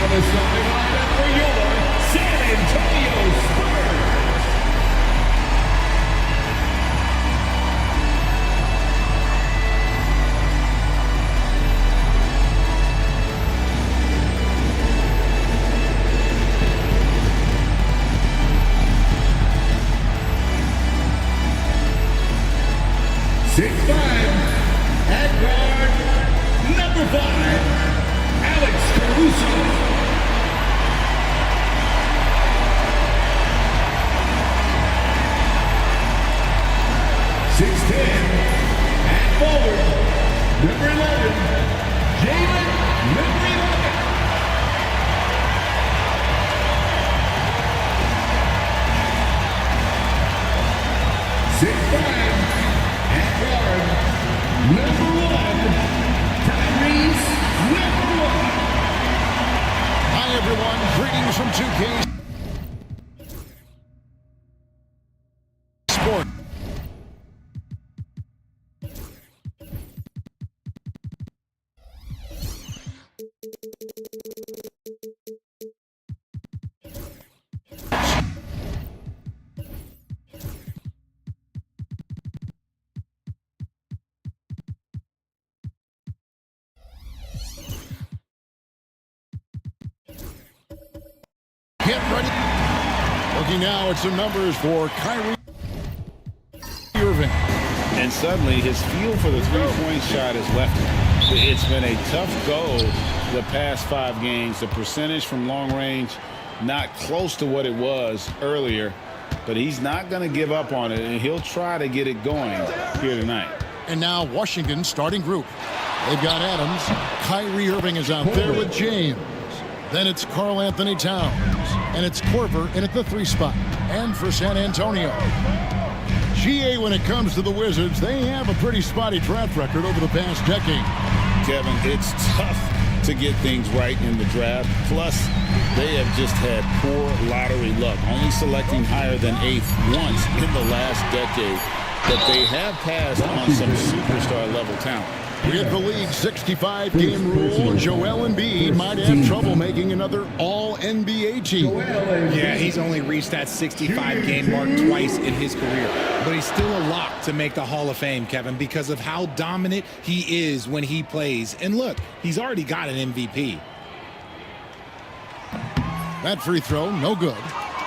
Now the starting lineup for your San Antonio Spurs. At guard, number 5, Alex Caruso. 6'10", at forward, number 11, Jalen, number 11. 6'5", at guard, number 1, Tyrese, number 1. Hi, everyone. Greetings from 2K Sport. Get ready. Looking now at some numbers for Kyrie Irving. And suddenly his feel for the three-point shot has left him. It's been a tough go the past 5 games. The percentage from long range not close to what it was earlier, but he's not going to give up on it, and he'll try to get it going here tonight. And now Washington's starting group. They've got Adams. Kyrie Irving is out there with James. Then it's Karl Anthony Towns. And it's Korver in at the 3 spot. And for San Antonio, GA, when it comes to the Wizards, they have a pretty spotty track record over the past decade. Kevin, it's tough to get things right in the draft. Plus, they have just had poor lottery luck, only selecting higher than 8th once in the last decade. But they have passed on some superstar-level talent. With the league's 65-game rule, Joel Embiid might have trouble making another All-NBA team. Yeah, he's only reached that 65-game mark twice in his career. But he's still a lock to make the Hall of Fame, Kevin, because of how dominant he is when he plays. And look, he's already got an MVP. That free throw, no good.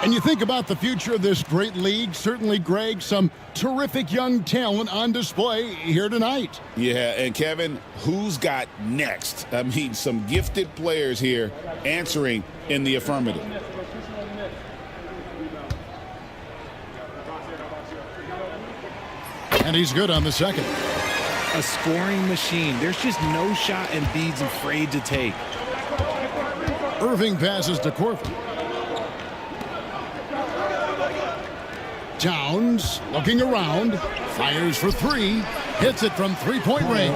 And you think about the future of this great league, certainly, Greg, some terrific young talent on display here tonight. Yeah, and Kevin, who's got next? I mean, some gifted players here answering in the affirmative. And he's good on the second. A scoring machine. There's just no shot Embiid's afraid to take. Irving passes to Korver. Towns looking around, fires for 3, hits it from 3-point range.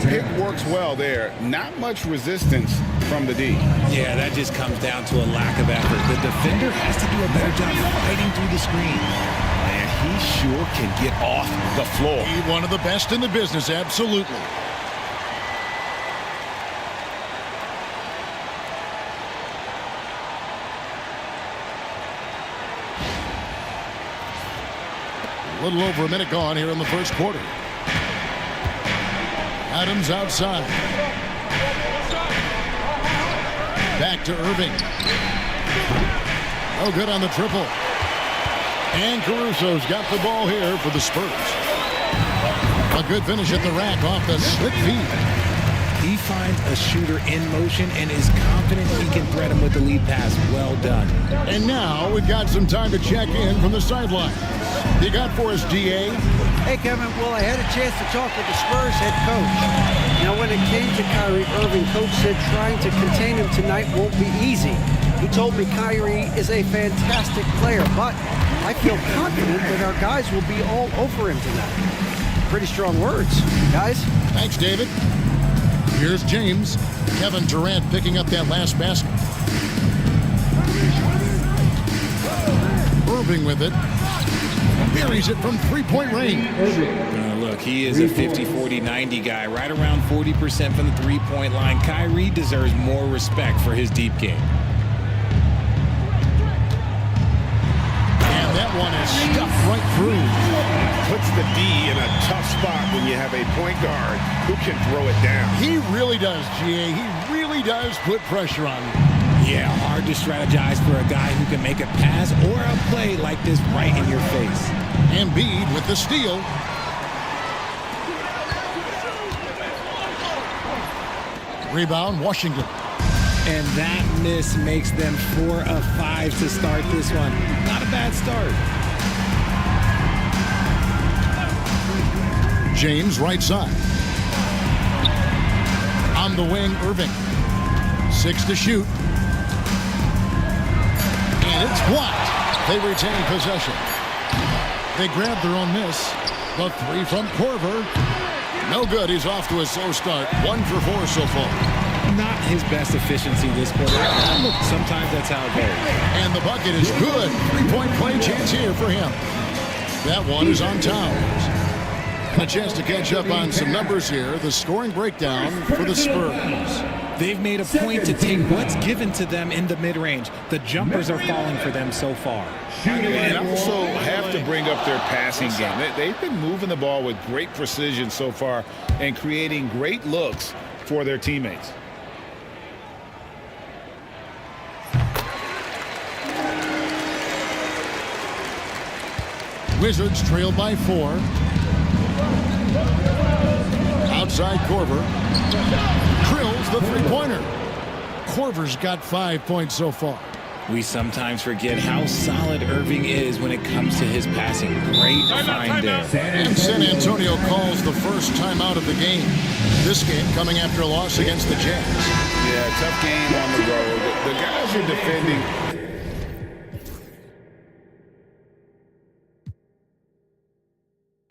Pick works well there. Not much resistance from the D. Yeah, that just comes down to a lack of effort. The defender has to do a better job fighting through the screen. And he sure can get off the floor. He's one of the best in the business, absolutely. A little over a minute gone here in the first quarter. Adams outside. Back to Irving. Oh, good on the triple. And Caruso's got the ball here for the Spurs. A good finish at the rack off the slick feed. He finds a shooter in motion and is confident he can thread him with the lead pass. Well done. And now we've got some time to check in from the sideline. You got for us, DA? Hey, Kevin. Well, I had a chance to talk with the Spurs head coach. Now, when it came to Kyrie Irving, coach said trying to contain him tonight won't be easy. He told me Kyrie is a fantastic player, but I feel confident that our guys will be all over him tonight. Pretty strong words, guys. Thanks, David. Here's James. Kevin Durant picking up that last basket. Irving with it. Buries it from 3-point range. Look, Look, he is a 50-40-90 guy, right around 40% from the three-point line. Kyrie deserves more respect for his deep game. And that one is stuffed right through. Puts the D in a tough spot when you have a point guard who can throw it down. He really does, GA. He really does put pressure on him. Yeah, hard to strategize for a guy who can make a pass or a play like this right in your face. Embiid with the steal. Rebound, Washington. And that miss makes them 4 of 5 to start this one. Not a bad start. James, right side. On the wing, Irving. 6 to shoot. And it's blocked. They retain possession. They grab their own miss. The 3 from Korver. No good. He's off to a slow start. 1 for 4 so far. Not his best efficiency this quarter. Look, sometimes that's how it goes. And the bucket is good. 3-point play chance here for him. That one is on Towns. And a chance to catch up on some numbers here. The scoring breakdown for the Spurs. They've made a point to take what's given to them in the mid-range. The jumpers are falling for them so far. And also have to bring up their passing game. They've been moving the ball with great precision so far and creating great looks for their teammates. Wizards trail by 4. Outside Korver. Drills the three-pointer. Korver's got 5 points so far. We sometimes forget how solid Irving is when it comes to his passing. Great find there. And San Antonio calls the first timeout of the game. This game coming after a loss against the Jazz. Yeah, tough game on the road. The guys are defending.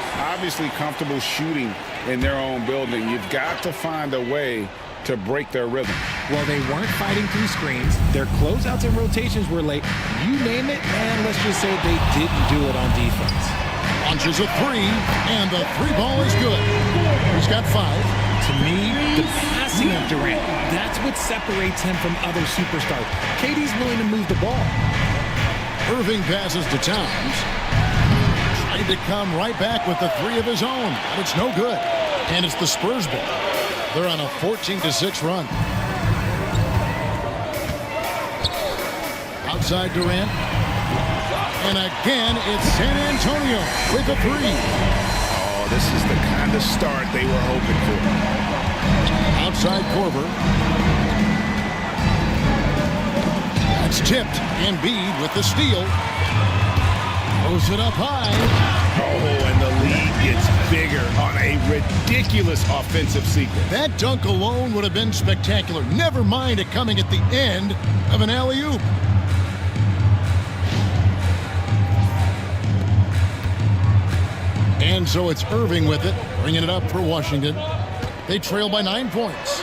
Obviously comfortable shooting in their own building. You've got to find a way to break their rhythm. Well, they weren't fighting through screens. Their closeouts and rotations were late. You name it, and let's just say they didn't do it on defense. Launches a 3, and the 3 ball is good. He's got 5. To me, the passing of Durant, that's what separates him from other superstars. KD's willing to move the ball. Irving passes to Towns. Trying to come right back with the 3 of his own, but it's no good. And it's the Spurs ball. They're on a 14-6 run. Outside Durant. And again, it's San Antonio with a 3. Oh, this is the kind of start they were hoping for. Outside Korver. That's tipped. Embiid with the steal. Throws it up high. Oh, and the lead gets bigger on a ridiculous offensive sequence. That dunk alone would have been spectacular. Never mind it coming at the end of an alley-oop. And so it's Irving with it, bringing it up for Washington. They trail by 9 points.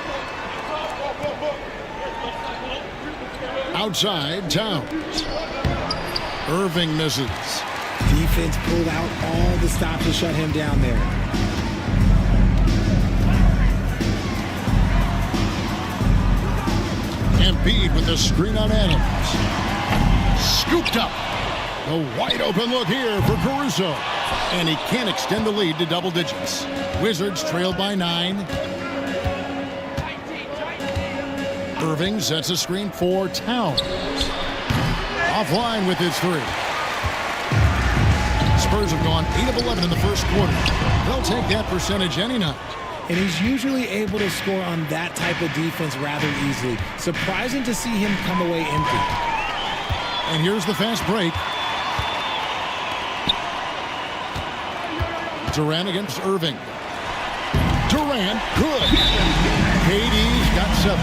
Outside, Towns. Irving misses. Defense pulled out all the stops to shut him down there. Embiid with the screen on Adams. Scooped up. A wide open look here for Caruso. And he can't extend the lead to double digits. Wizards trail by 9. Irving sets a screen for Towns. Offline with his 3. Spurs have gone 8 of 11 in the first quarter. They'll take that percentage any night. And he's usually able to score on that type of defense rather easily. Surprising to see him come away empty. And here's the fast break. Durant against Irving. Durant, good. KD's got 7.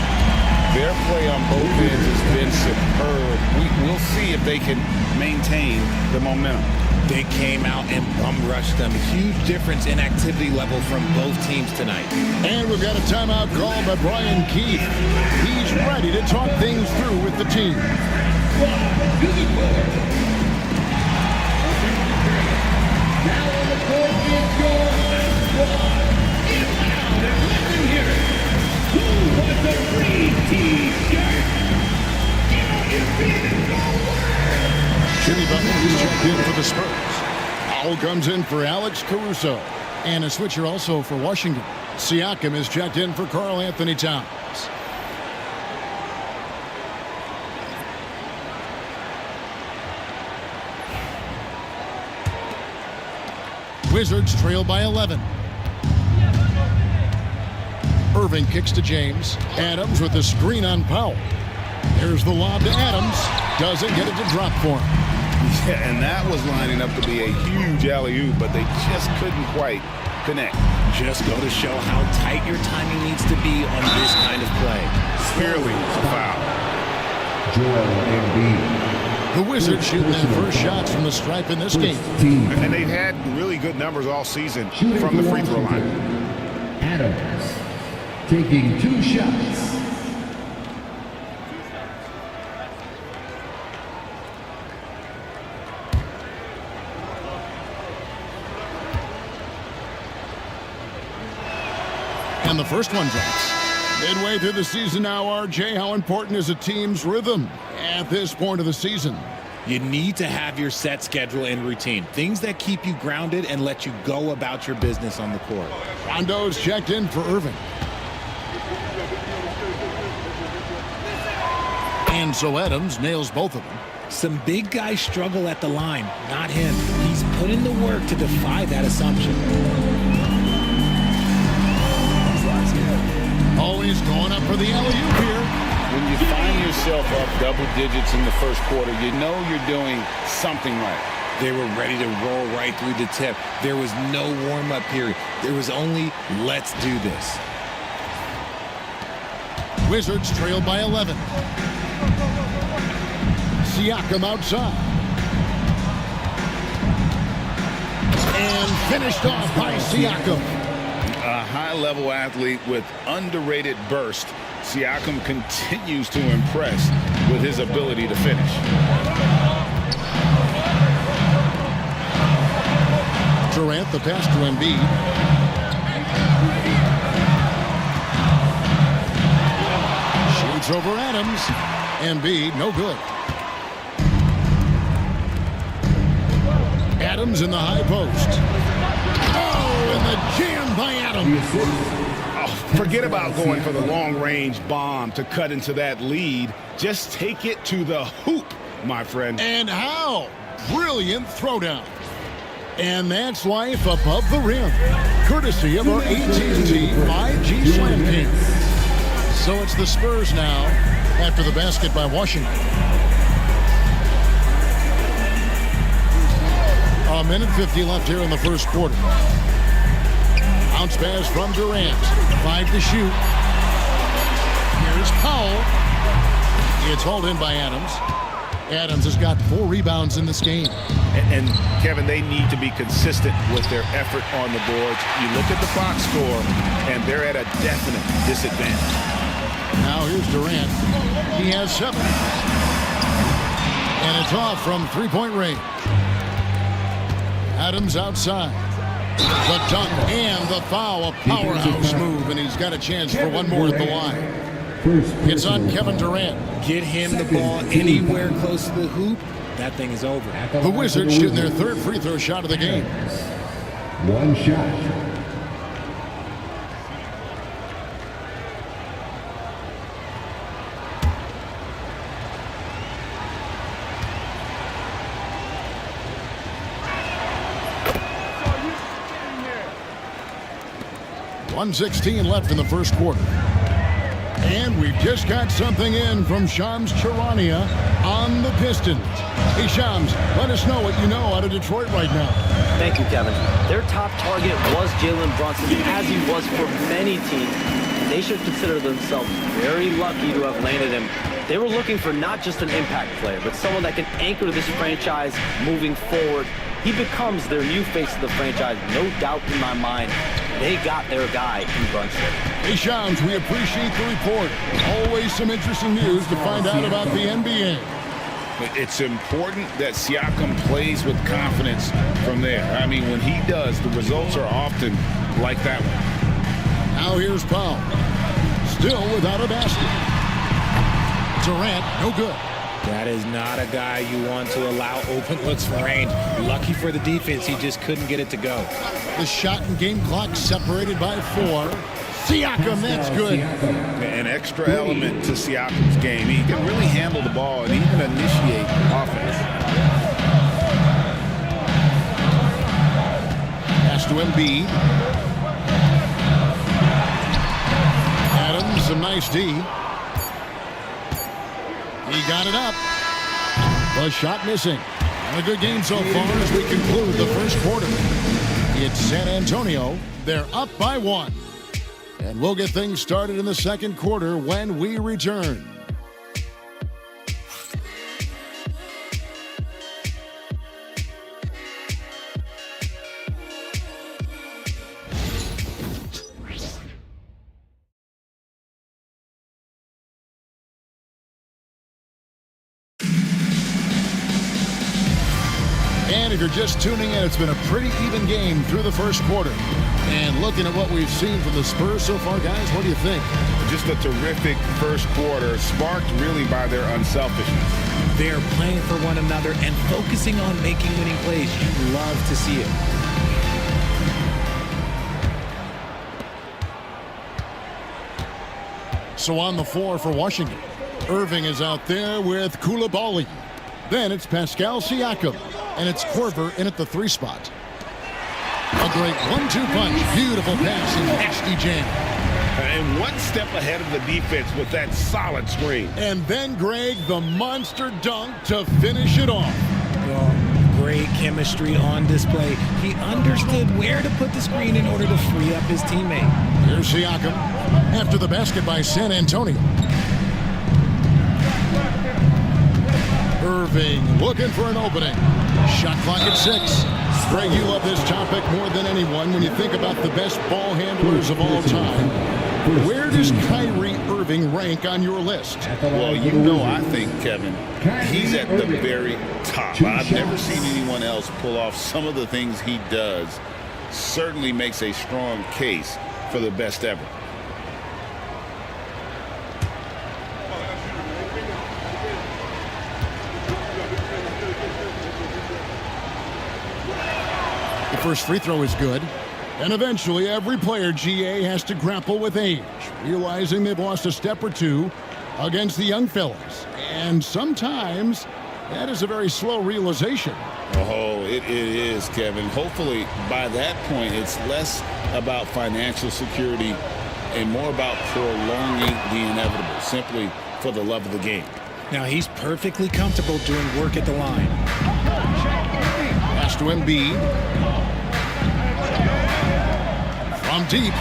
Their play on both ends has been superb. We'll see if they can maintain the momentum. They came out and bum rushed them. Huge difference in activity level from both teams tonight. And we've got a timeout called by Brian Keith. He's ready to talk things through with the team. Now on the court is your checked in for the Spurs. Powell comes in for Alex Caruso. And a switcher also for Washington. Siakam is checked in for Karl Anthony Towns. Wizards trail by 11. Irving kicks to James. Adams with the screen on Powell. There's the lob to Adams. Doesn't get it to drop for him. Yeah, and that was lining up to be a huge alley-oop, but they just couldn't quite connect. Just go to show how tight your timing needs to be on this kind of play. Clearly a foul. The Wizards shooting their first shots from the stripe in this game. And they've had really good numbers all season from the free throw line. Adams taking 2 shots. And the first one drops. Midway through the season now, RJ, how important is a team's rhythm at this point of the season? You need to have your set schedule and routine. Things that keep you grounded and let you go about your business on the court. Rondo's checked in for Irving. And so Adams nails both of them. Some big guys struggle at the line, not him. He's put in the work to defy that assumption. Always going up for the alley-oop here. When you find yourself up double digits in the first quarter, you know you're doing something right. They were ready to roll right through the tip. There was no warm-up period. There was only, let's do this. Wizards trail by 11. Siakam outside. And finished off by Siakam. A high-level athlete with underrated burst. Siakam continues to impress with his ability to finish. Durant, the pass to Embiid. Shoots over Adams. Embiid, no good. Adams in the high post. Oh, and the jam by Adams. Oh, forget about going for the long-range bomb to cut into that lead. Just take it to the hoop, my friend. And how brilliant throwdown. And that's life above the rim, courtesy of our AT&T 5G Slam King. So it's the Spurs now after the basket by Washington. A minute 50 left here in the first quarter. Bounce pass from Durant. 5 to shoot. Here's Powell. It's hauled in by Adams. Adams has got 4 rebounds in this game. And Kevin, they need to be consistent with their effort on the boards. You look at the box score, and they're at a definite disadvantage. Now here's Durant. He has 7. And it's off from three-point range. Adams outside. The dunk and the foul, a powerhouse move, and he's got a chance for one more at the line. It's on Kevin Durant. Get him the ball anywhere close to the hoop, that thing is over. The Wizards shooting their 3rd free throw shot of the game. 1 shot. .116 left in the first quarter. And we've just got something in from Shams Charania on the Pistons. Hey, Shams, let us know what you know out of Detroit right now. Thank you, Kevin. Their top target was Jalen Brunson, as he was for many teams. They should consider themselves very lucky to have landed him. They were looking for not just an impact player, but someone that can anchor this franchise moving forward. He becomes their new face of the franchise, no doubt in my mind. They got their guy in Brunson. Hey, Shams, we appreciate the report. Always some interesting news to find out about the NBA. But it's important that Siakam plays with confidence from there. I mean, when he does, the results are often like that one. Now here's Powell. Still without a basket. Durant, no good. That is not a guy you want to allow open looks for range. Lucky for the defense, he just couldn't get it to go. The shot and game clock separated by 4. Siakam, that's good. An extra element to Siakam's game. He can really handle the ball and even initiate offense. Pass to Embiid. Adams, a nice D. He got it up. The shot missing. And a good game so far as we conclude the first quarter. It's San Antonio. They're up by 1. And we'll get things started in the second quarter when we return. And if you're just tuning in, it's been a pretty even game through the first quarter. And looking at what we've seen from the Spurs so far, guys, what do you think? Just a terrific first quarter, sparked really by their unselfishness. They're playing for one another and focusing on making winning plays. You love to see it. So on the floor for Washington, Irving is out there with Koulibaly. Then it's Pascal Siakam, and it's Korver in at the 3 spot. A great 1-2 punch. Beautiful pass and nasty jam. And one step ahead of the defense with that solid screen. And then, Greg, the monster dunk to finish it off. Oh, great chemistry on display. He understood where to put the screen in order to free up his teammate. Here's Siakam after the basket by San Antonio. Irving looking for an opening. Shot clock at 6. Greg, you love this topic more than anyone when you think about the best ball handlers of all time. Where does Kyrie Irving rank on your list? Well, you know, I think, Kevin, he's at the very top. I've never seen anyone else pull off some of the things he does. Certainly makes a strong case for the best ever. First free throw is good. And eventually every player, GA, has to grapple with age, realizing they've lost a step or two against the young fellas. And sometimes that is a very slow realization. Oh, it is, Kevin. Hopefully by that point it's less about financial security and more about prolonging the inevitable, simply for the love of the game. Now he's perfectly comfortable doing work at the line. Pass to Embiid. From deep.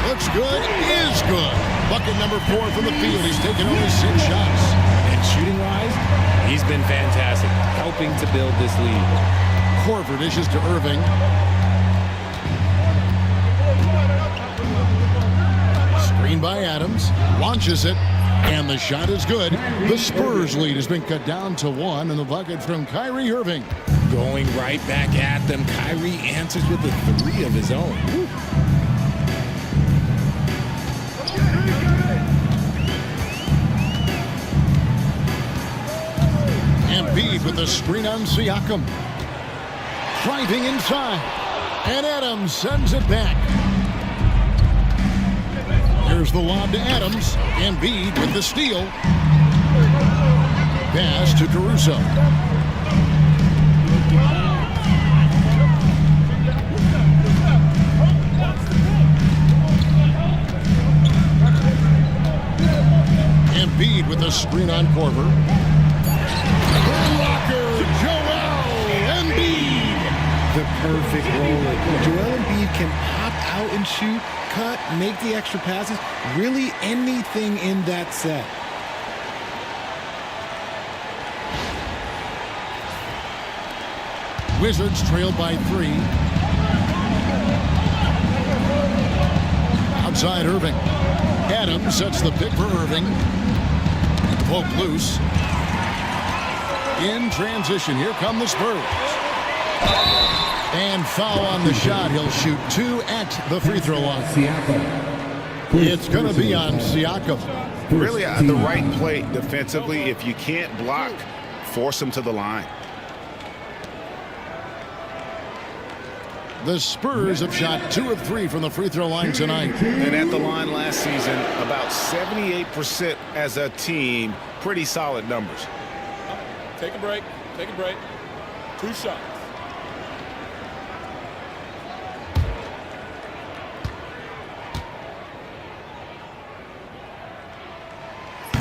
Looks good. Is good. Bucket number 4 from the field. He's taken only 6 shots. And shooting-wise, he's been fantastic, helping to build this lead. Korver dishes to Irving. Screen by Adams. Launches it. And the shot is good. The Spurs lead has been cut down to 1, and the bucket from Kyrie Irving. Going right back at them. Kyrie answers with a 3 of his own. Woo. Embiid with the screen on Siakam. Driving inside. And Adams sends it back. Here's the lob to Adams. Embiid with the steal. Pass to Caruso. Embiid with the screen on Korver. Blocker, Joel Embiid. The perfect roller. Joel Embiid can pop out and shoot, cut, make the extra passes, really anything in that set. Wizards trailed by 3. Outside Irving. Adams sets the pick for Irving. Poke loose. In transition, here come the Spurs. And foul on the shot. He'll shoot 2 at the free throw line. It's going to be on Siakam. Really the right play defensively. If you can't block, force him to the line. The Spurs have shot 2 of 3 from the free throw line tonight. And at the line last season, about 78% as a team. Pretty solid numbers. Take a break. Take a break. 2 shots.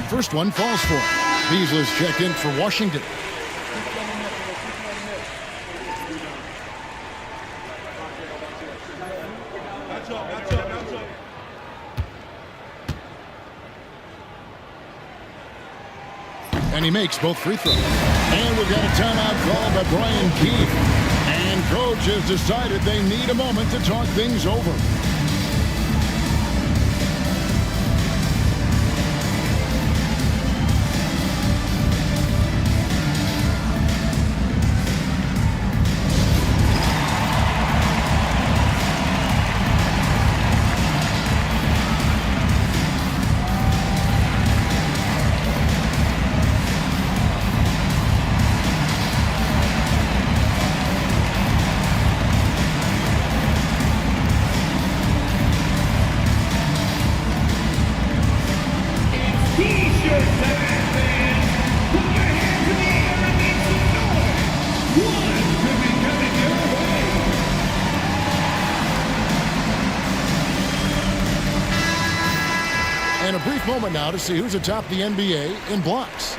First one falls for him. Beasley's check in for Washington. And he makes both free throws. And we've got a timeout called by Brian Keefe. And coach has decided they need a moment to talk things over. And a brief moment now to see who's atop the NBA in blocks.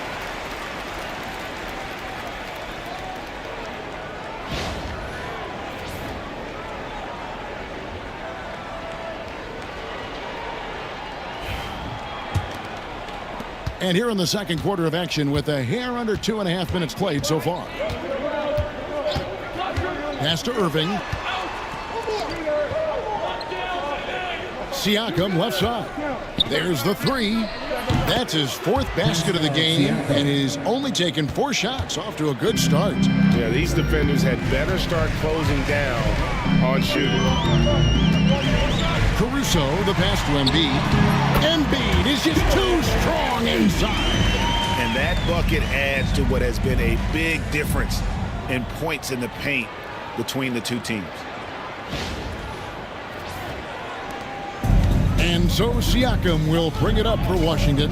And here in the second quarter of action with a hair under 2.5 minutes played so far. Pass to Irving. Siakam left side. There's the 3. That's his 4th basket of the game, and he's only taken 4 shots. Off to a good start. Yeah, these defenders had better start closing down on shooting. Caruso, the pass to Embiid. Embiid is just too strong inside. And that bucket adds to what has been a big difference in points in the paint between the two teams. And so Siakam will bring it up for Washington.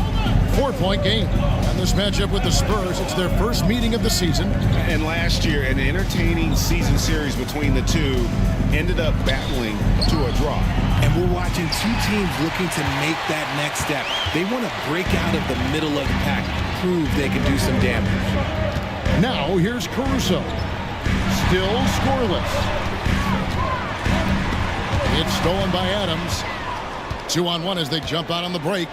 4-point game. And this matchup with the Spurs, it's their first meeting of the season. And last year, an entertaining season series between the two ended up battling to a draw. And we're watching 2 teams looking to make that next step. They want to break out of the middle of the pack, prove they can do some damage. Now here's Caruso. Still scoreless. It's stolen by Adams. 2-on-1 as they jump out on the break.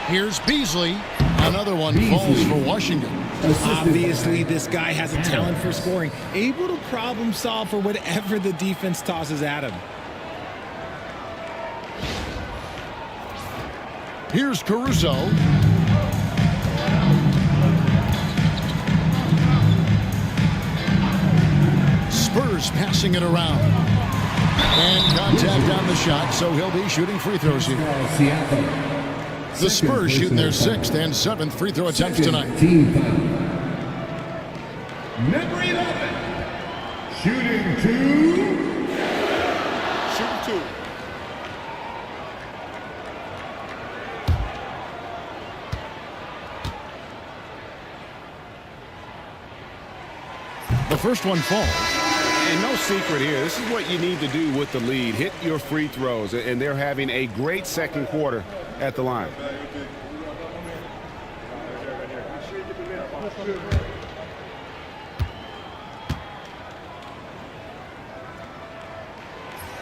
Here's Beasley. Another one falls for Washington. Obviously, this guy has a talent for scoring, able to problem solve for whatever the defense tosses at him. Here's Caruso. Spurs passing it around. And contact on the shot, so he'll be shooting free throws here. The Spurs shooting their 6th and 7th free throw attempts tonight. Number 11. Shooting 2. Shooting 2. The first one falls. And no secret here. This is what you need to do with the lead. Hit your free throws. And they're having a great second quarter at the line.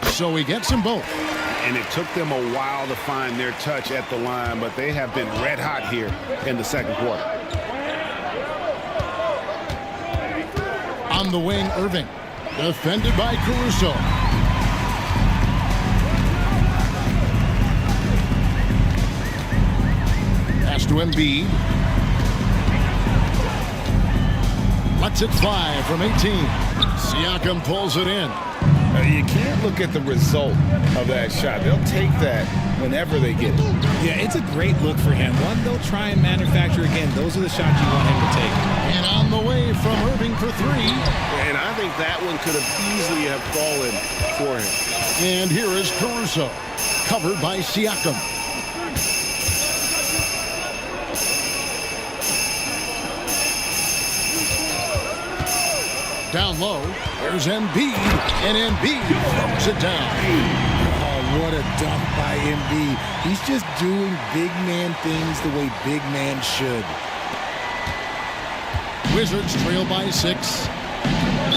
So he gets them both. And it took them a while to find their touch at the line, but they have been red hot here in the second quarter. On the wing, Irving. Defended by Caruso. Pass to Embiid. Lets it fly from 18. Siakam pulls it in. You can't look at the result of that shot. They'll take that whenever they get it. Yeah, it's a great look for him. One they'll try and manufacture again. Those are the shots you want him to take. And on the way from Irving for three. And I think that one could have easily have fallen for him. And here is Caruso, covered by Siakam. Down low, there's Embiid, and Embiid throws it down. Oh, what a dunk by Embiid. He's just doing big man things the way big man should. Wizards trail by 6.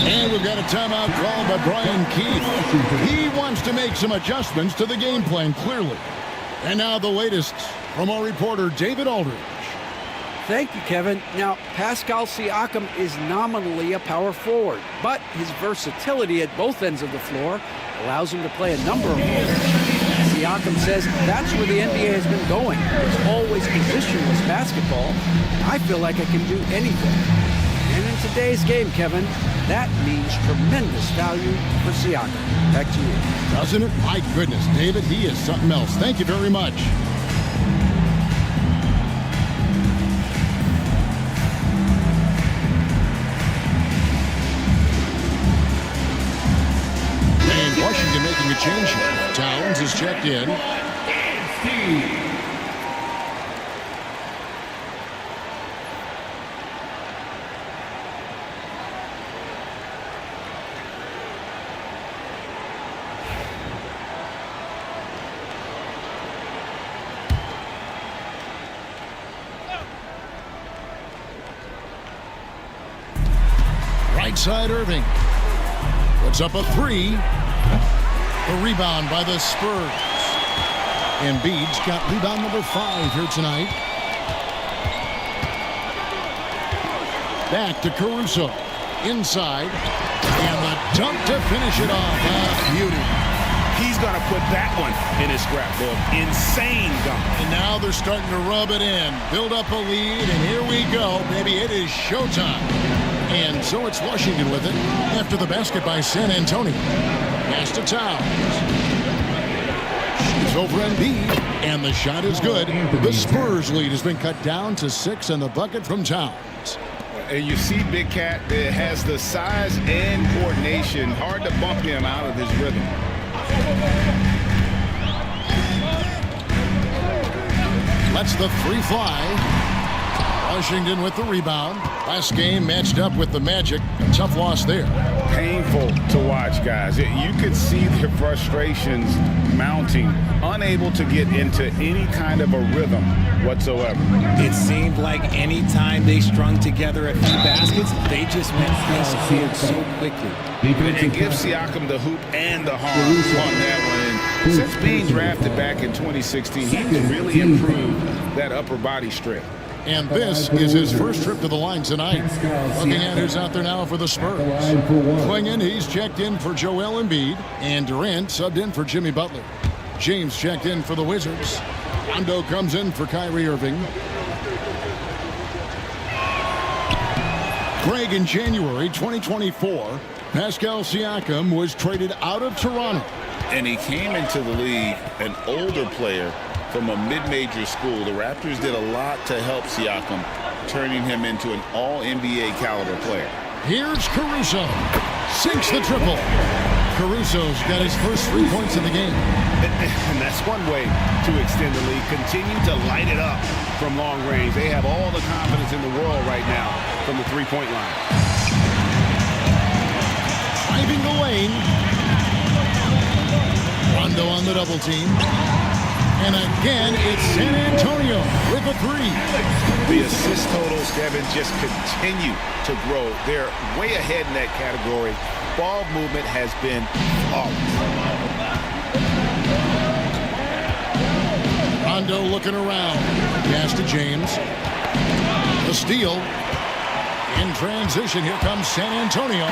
And we've got a timeout called by Brian Keith. He wants to make some adjustments to the game plan, clearly. And now the latest from our reporter, David Aldridge. Thank you, Kevin. Now, Pascal Siakam is nominally a power forward, but his versatility at both ends of the floor allows him to play a number of roles. Siakam says that's where the NBA has been going. It's always positionless basketball. I feel like I can do anything. And in today's game, Kevin, that means tremendous value for Siakam. Back to you. Doesn't it? My goodness, David, he is something else. Thank you very much. And Washington making a change here. Towns is checked in. Right side Irving. Puts up a three. The rebound by the Spurs. Embiid's got rebound number 5 here tonight. Back to Caruso. Inside. And the dunk to finish it off. Beauty. He's going to put that one in his scrapbook. Insane dunk. And now they're starting to rub it in. Build up a lead, and here we go. Baby, it is showtime. And so it's Washington with it after the basket by San Antonio. Pass to Towns. Shoots over Embiid, and the shot is good. The Spurs lead has been cut down to 6, and the bucket from Towns. And you see Big Cat that has the size and coordination. Hard to bump him out of his rhythm. Lets the three fly. Washington with the rebound. Last game matched up with the Magic. A tough loss there. Painful to watch, guys. You could see their frustrations mounting, unable to get into any kind of a rhythm whatsoever. It seemed like any time they strung together a few baskets, they just went ice cold so quickly. And give Siakam the hoop and the harm on that one. And since being drafted back in 2016, he's really improved that upper body strength. And this is his first trip to the line tonight. Looking at who's out there now for the Spurs. Klingin, he's checked in for Joel Embiid. And Durant subbed in for Jimmy Butler. James checked in for the Wizards. Rondo comes in for Kyrie Irving. Greg, in January 2024, Pascal Siakam was traded out of Toronto. And he came into the league an older player from a mid-major school. The Raptors did a lot to help Siakam, turning him into an all-NBA caliber player. Here's Caruso. Sinks the triple. Caruso's got his first 3 points in the game. And that's one way to extend the lead. Continue to light it up from long range. They have all the confidence in the world right now from the three-point line. Driving the lane. Rondo on the double team. And again, it's San Antonio with a three. The assist totals, Kevin, just continue to grow. They're way ahead in that category. Ball movement has been flawless. Rondo looking around. Pass to James. The steal. In transition, here comes San Antonio.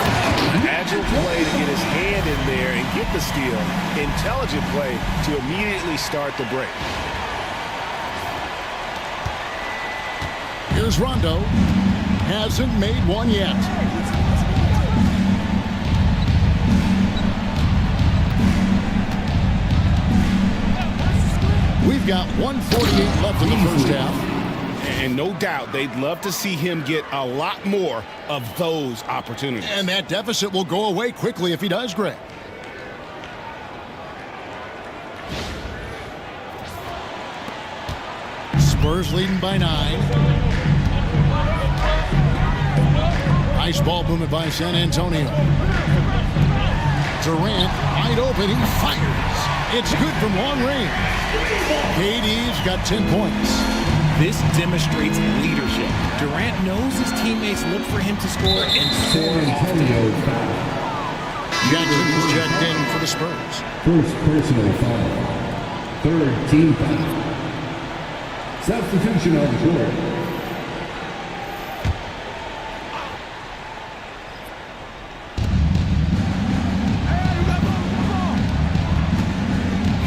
Agile play to get his hand in there and get the steal. Intelligent play to immediately start the break. Here's Rondo. Hasn't made one yet. We've got 1:48 left in the first half. And no doubt they'd love to see him get a lot more of those opportunities. And that deficit will go away quickly if he does, Greg. Spurs leading by 9. Nice ball movement by San Antonio. Durant wide open. He fires. It's good from long range. KD's got 10 points. This demonstrates leadership. Durant knows his teammates look for him to score and so often. Jackson's checked in for the Spurs. First personal foul. Third team foul. Substitution on the court.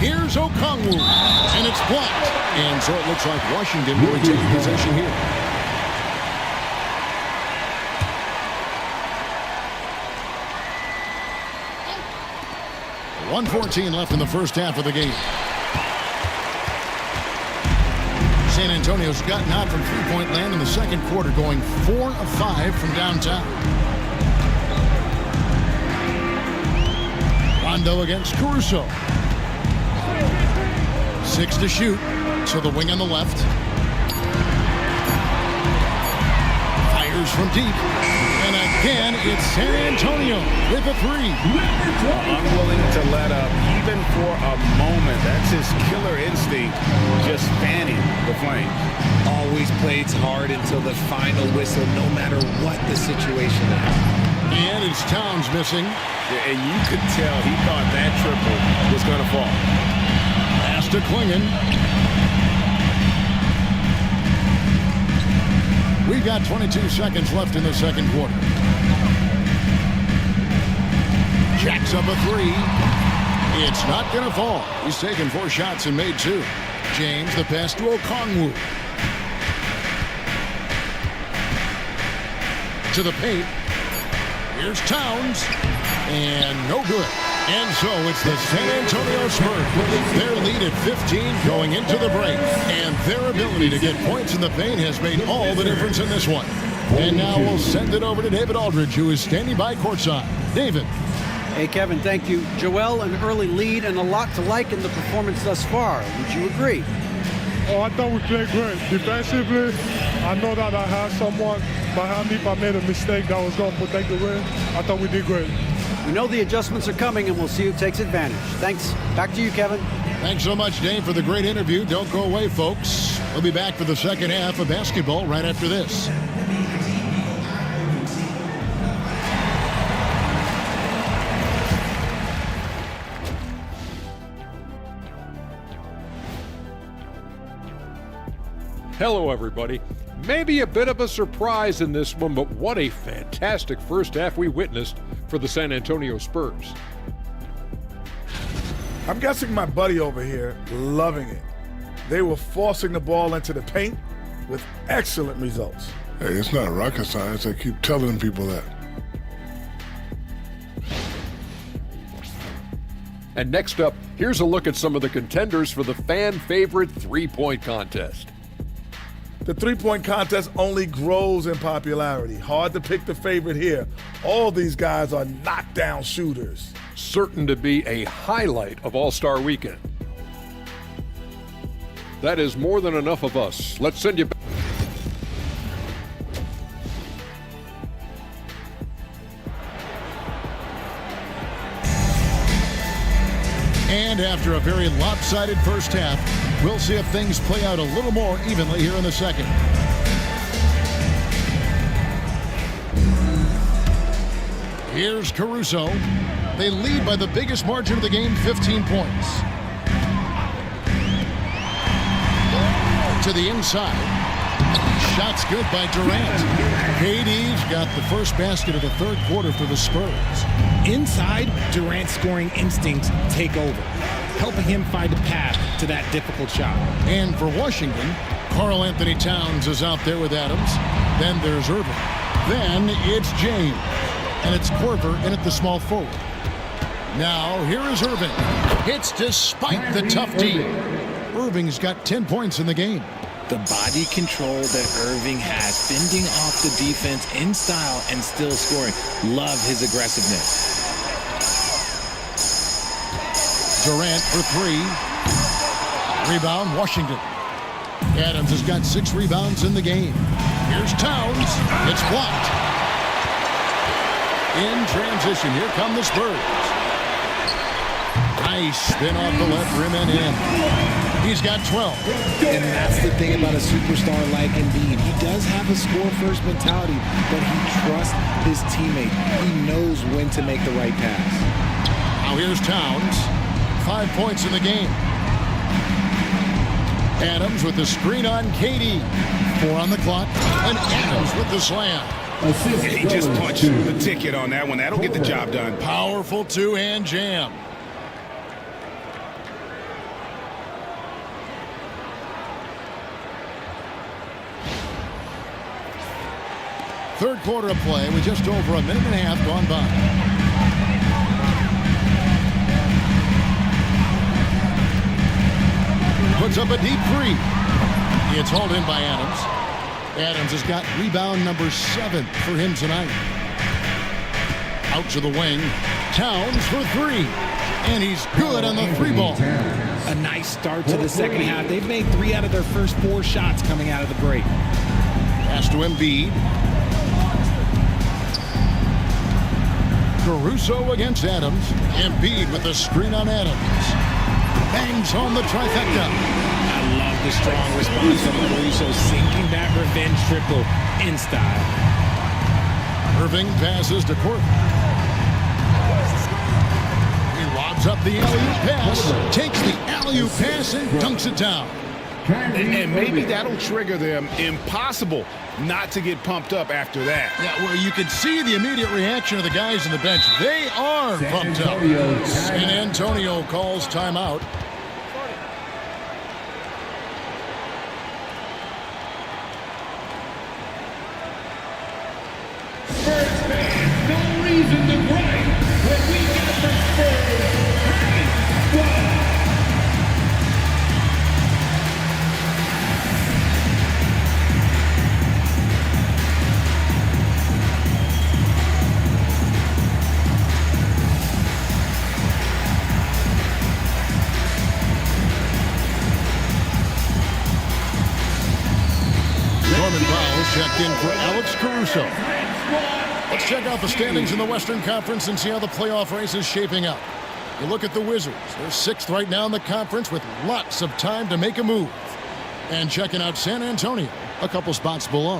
Here's Okongwu, and it's blocked. And so it looks like Washington will take possession here. .114 left in the first half of the game. San Antonio's gotten out from three-point land in the second quarter, going 4 of 5 from downtown. Rondo against Caruso. 6 to shoot. To the wing on the left. Fires from deep. And again, it's San Antonio with a 3. Unwilling to let up even for a moment. That's his killer instinct, just fanning the flames. Always plays hard until the final whistle, no matter what the situation is. And it's Towns missing. Yeah, and you could tell he thought that triple was going to fall. Pass to Klingon. We've got 22 seconds left in the second quarter. Jacks up a 3. It's not going to fall. He's taken 4 shots and made 2. James, the pass to Okongwu. To the paint. Here's Towns. And no good. And so it's the San Antonio Spurs. Their lead at 15 going into the break. And their ability to get points in the paint has made all the difference in this one. And now we'll send it over to David Aldridge, who is standing by courtside. David. Hey, Kevin, thank you. Joel, an early lead and a lot to like in the performance thus far. Would you agree? Oh, I thought we played great. Defensively, I know that I had someone behind me if I made a mistake that was going to protect the rim. I thought we did great. We know the adjustments are coming, and we'll see who takes advantage. Thanks. Back to you, Kevin. Thanks so much, Dave, for the great interview. Don't go away, folks. We'll be back for the second half of basketball right after this. Hello, everybody. Maybe a bit of a surprise in this one, but what a fantastic first half we witnessed for the San Antonio Spurs. I'm guessing my buddy over here loving it. They were forcing the ball into the paint with excellent results. Hey, it's not rocket science. I keep telling people that. And next up, here's a look at some of the contenders for the fan-favorite three-point contest. The three-point contest only grows in popularity. Hard to pick the favorite here. All these guys are knockdown shooters. Certain to be a highlight of All-Star Weekend. That is more than enough of us. Let's send you back. And after a very lopsided first half, we'll see if things play out a little more evenly here in the second. Here's Caruso. They lead by the biggest margin of the game, 15 points. To the inside. Shots good by Durant. KD's got the first basket of the third quarter for the Spurs. Inside, Durant's scoring instincts take over, helping him find a path to that difficult shot. And for Washington, Karl Anthony Towns is out there with Adams. Then there's Irving. Then it's James. And it's Korver in at the small forward. Now, here is Irving. Hits despite the tough D. Irving's got 10 points in the game. The body control that Irving has, fending off the defense in style and still scoring. Love his aggressiveness. Durant for 3. Rebound, Washington. Adams has got 6 rebounds in the game. Here's Towns. It's blocked. In transition, here come the Spurs. Nice spin off the left rim and in. He's got 12. And that's the thing about a superstar like Embiid. He does have a score-first mentality, but he trusts his teammate. He knows when to make the right pass. Now here's Towns. 5 points in the game. Adams with the screen on KD. 4 on the clock. And Adams with the slam. He just punched the ticket on that one. That'll get the job done. Powerful two-hand jam. Third quarter of play with just over a minute and a half gone by. Puts up a deep 3. It's hauled in by Adams. Adams has got rebound number 7 for him tonight. Out to the wing. Towns for 3. And he's good on the 3 ball. A nice start to the second half. They've made 3 out of their first 4 shots coming out of the break. Pass to Embiid. Caruso against Adams. Embiid with the screen on Adams. Bangs home the trifecta. I love the strong response from Caruso, sinking that revenge triple in style. Irving passes to Court. He lobs up the alley-oop pass, takes the alley-oop pass and dunks it down. And maybe that'll trigger them. Impossible not to get pumped up after that. Yeah, well, you can see the immediate reaction of the guys on the bench. They are pumped up. San Antonio calls timeout. Spurs fans, no reason to gripe when we got the Spurs high. Checked in for Alex Caruso. Let's check out the standings in the Western Conference and see how the playoff race is shaping up. You look at the Wizards. They're 6th right now in the conference with lots of time to make a move. And checking out San Antonio, a couple spots below.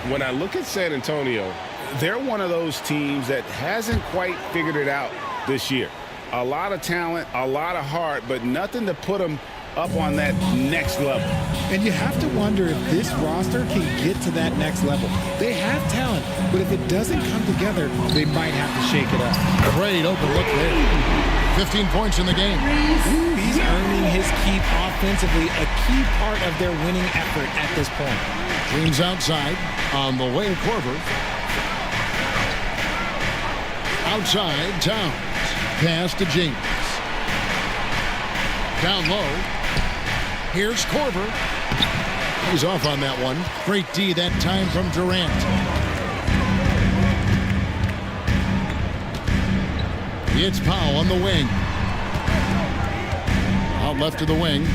When I look at San Antonio, they're one of those teams that hasn't quite figured it out this year. A lot of talent, a lot of heart, but nothing to put them up on that next level. And you have to wonder if this roster can get to that next level. They have talent, but if it doesn't come together, they might have to shake it up. Great open look there. 15 points in the game. He's earning his keep offensively, a key part of their winning effort at this point. Green's outside on the wing. Korver. Outside, Towns. Pass to James. Down low. Here's Korver. He's off on that one. Great D that time from Durant. It's Powell on the wing. Out left to the wing.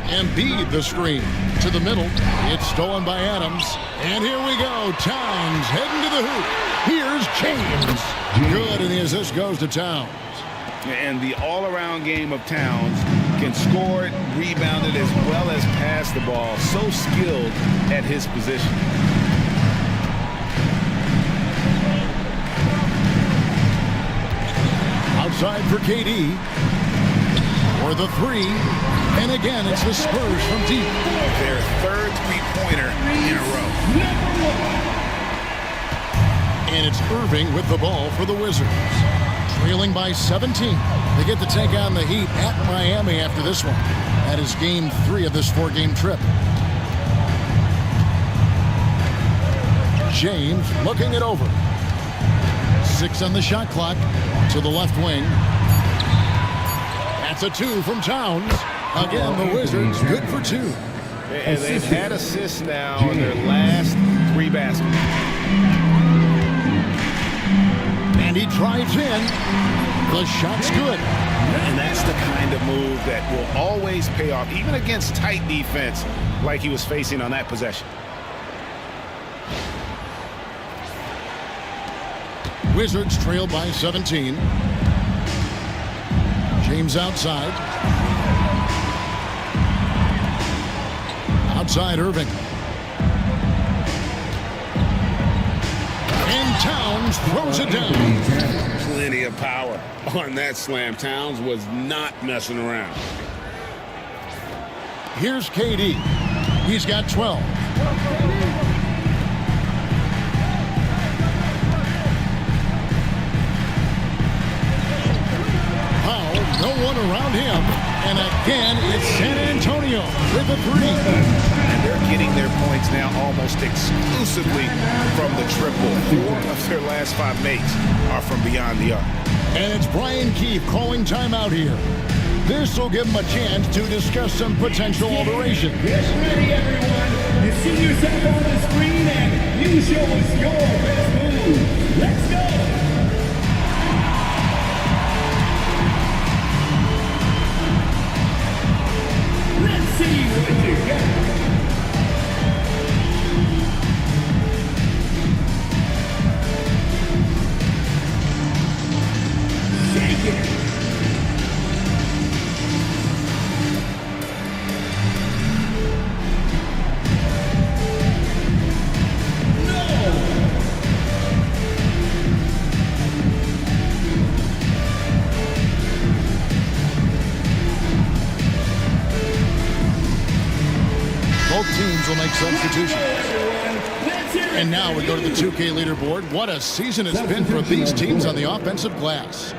Embiid the screen to the middle. It's stolen by Adams. And here we go. Towns heading to the hoop. Here's James. Good, and the assist goes to Towns. And the all-around game of Towns can score it, rebound it, as well as pass the ball. So skilled at his position. Outside for KD. For the 3. And again, it's the Spurs from deep. Their 3rd three-pointer in a row. And it's Irving with the ball for the Wizards. Trailing by 17. They get to take on the Heat at Miami after this one. That is game 3 of this 4-game trip. James looking it over. 6 on the shot clock to the left wing. That's a 2 from Towns. Again, the Wizards good for 2. And they've had assists now on their last 3 baskets. And he drives in. The shot's good. And that's the kind of move that will always pay off, even against tight defense like he was facing on that possession. Wizards trail by 17. James outside. Outside Irving. And Towns throws it down. Plenty of power on that slam. Towns was not messing around. Here's KD. He's got 12. Powell, no one around him. And again, it's San Antonio with a 3. And they're getting their points now almost exclusively from the triple. 4 of their last 5 makes are from beyond the arc. And it's Brian Keefe calling timeout here. This will give him a chance to discuss some potential alterations. Get ready, everyone. You see yourself on the screen and you show us your best move. Let's go. Let's see what you got. Shake it. Both teams will make substitutions. And now we go to the 2K leaderboard. What a season it's been for these teams on the offensive glass.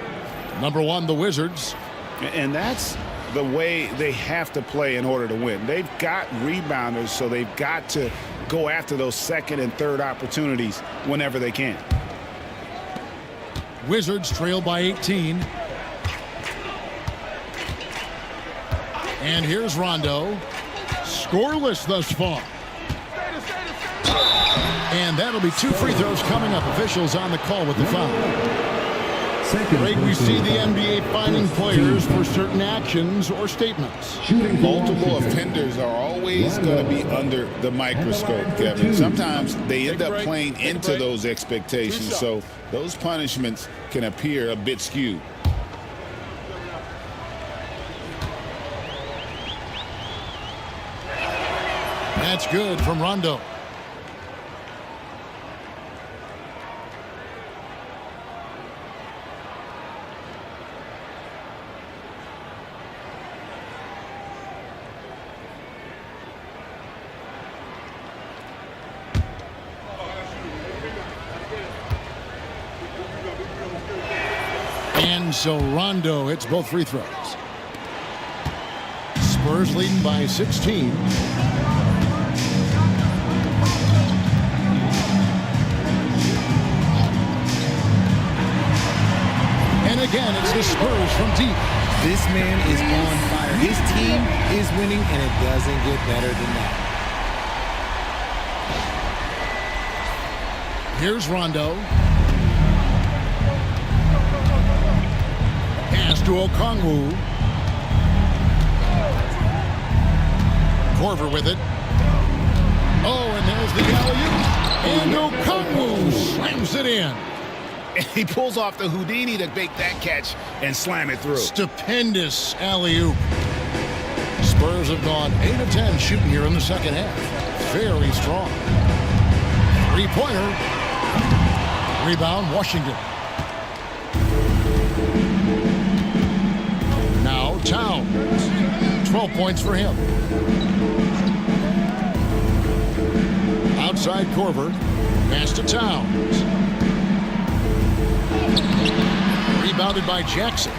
Number 1, the Wizards. And that's the way they have to play in order to win. They've got rebounders, so they've got to go after those second and third opportunities whenever they can. Wizards trail by 18. And here's Rondo. Scoreless thus far. And that'll be 2 free throws coming up. Officials on the call with the foul. Greg, we see the NBA fining players for certain actions or statements. Multiple offenders are always going to be under the microscope, Kevin. Sometimes they end up playing into those expectations, so those punishments can appear a bit skewed. That's good from Rondo. And so Rondo hits both free throws. Spurs leading by 16. And again, it's the Spurs from deep. This man is on fire. His team is winning, and it doesn't get better than that. Here's Rondo. Pass to Okongwu. Korver with it. Oh, and there's the alley-oop. And Okongwu slams it in. And he pulls off the Houdini to make that catch and slam it through. Stupendous alley-oop. Spurs have gone 8 of 10 shooting here in the second half. Very strong. 3-pointer. Rebound, Washington. Now Towns. 12 points for him. Outside Korver. Pass to Towns. Rebounded by Jackson.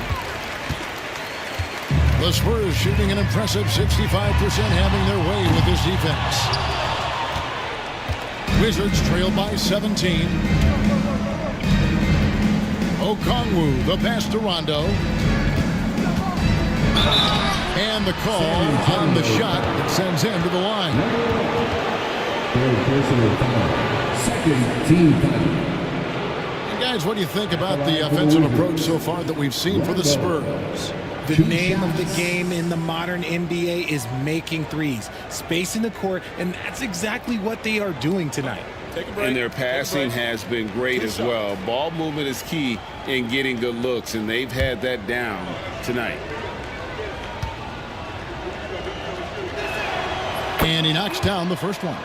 The Spurs shooting an impressive 65%, having their way with this defense. Wizards trail by 17. Okongwu, the pass to Rondo. And the call on the shot that sends him to the line. Personal foul. Second team foul. And guys, what do you think about the offensive approach so far that we've seen for the Spurs? The name of the game in the modern NBA is making threes, spacing the court, and that's exactly what they are doing tonight. And their passing has been great as well. Ball movement is key in getting good looks, and they've had that down tonight. And he knocks down the first one.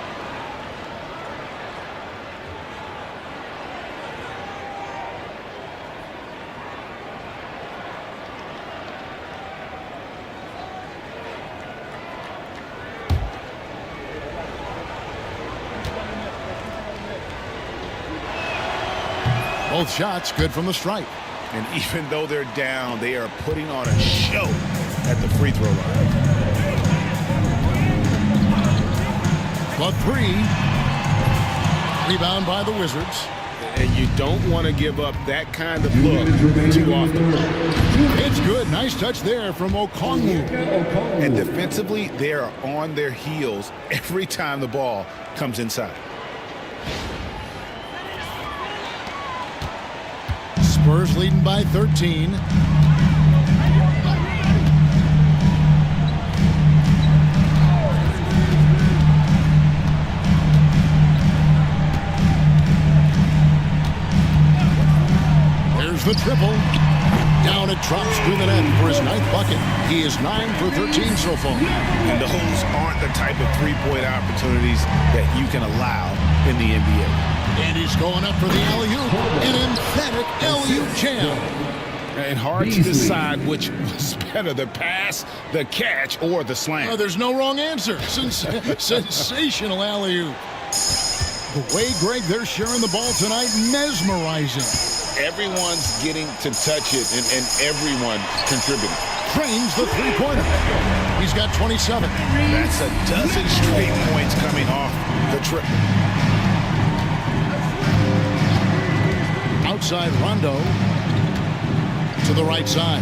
Both shots good from the stripe. And even though they're down, they are putting on a show at the free throw line. The three. Rebound by the Wizards. And you don't want to give up that kind of look too often. It's good. Nice touch there from Okongwu. And defensively, they are on their heels every time the ball comes inside. Spurs leading by 13. There's the triple. Down it drops through the net for his 9th bucket. He is 9 for 13 so far. And those aren't the type of three-point opportunities that you can allow in the NBA. And he's going up for the alley-oop. An emphatic alley-oop jam. And hard to decide which was better, the pass, the catch, or the slam. Oh, there's no wrong answer. Sensational alley-oop. The way, Greg, they're sharing the ball tonight, mesmerizing. Everyone's getting to touch it, and everyone contributing. Trains the three-pointer. He's got 27. That's a dozen straight points coming off the triple. Outside Rondo to the right side.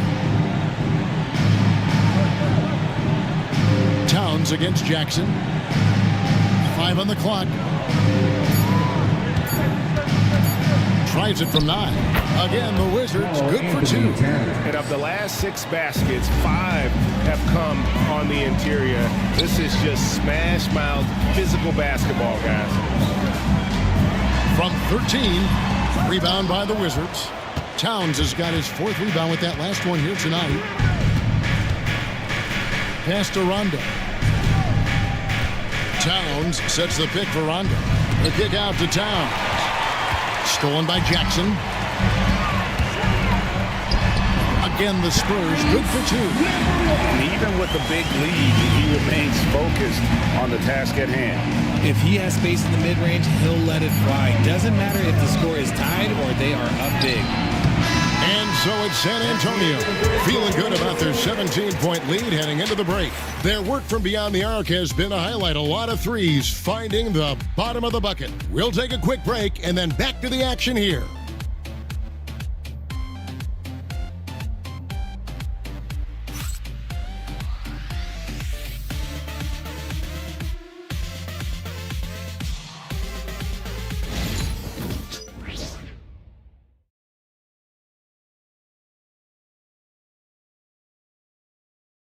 Towns against Jackson. 5 on the clock. Tries it from 9. Again, the Wizards good for 2. And of the last 6 baskets, 5 have come on the interior. This is just smash mouth physical basketball, guys. From 13, rebound by the Wizards. Towns has got his 4th rebound with that last one here tonight. Pass to Rondo. Towns sets the pick for Rondo. The kick out to Towns. Stolen by Jackson. Again, the Spurs good for 2. And even with the big lead, he remains focused on the task at hand. If he has space in the mid-range, he'll let it fly. Doesn't matter if the score is tied or they are up big. And so it's San Antonio, feeling good about their 17-point lead heading into the break. Their work from beyond the arc has been to highlight a lot of threes, finding the bottom of the bucket. We'll take a quick break and then back to the action here.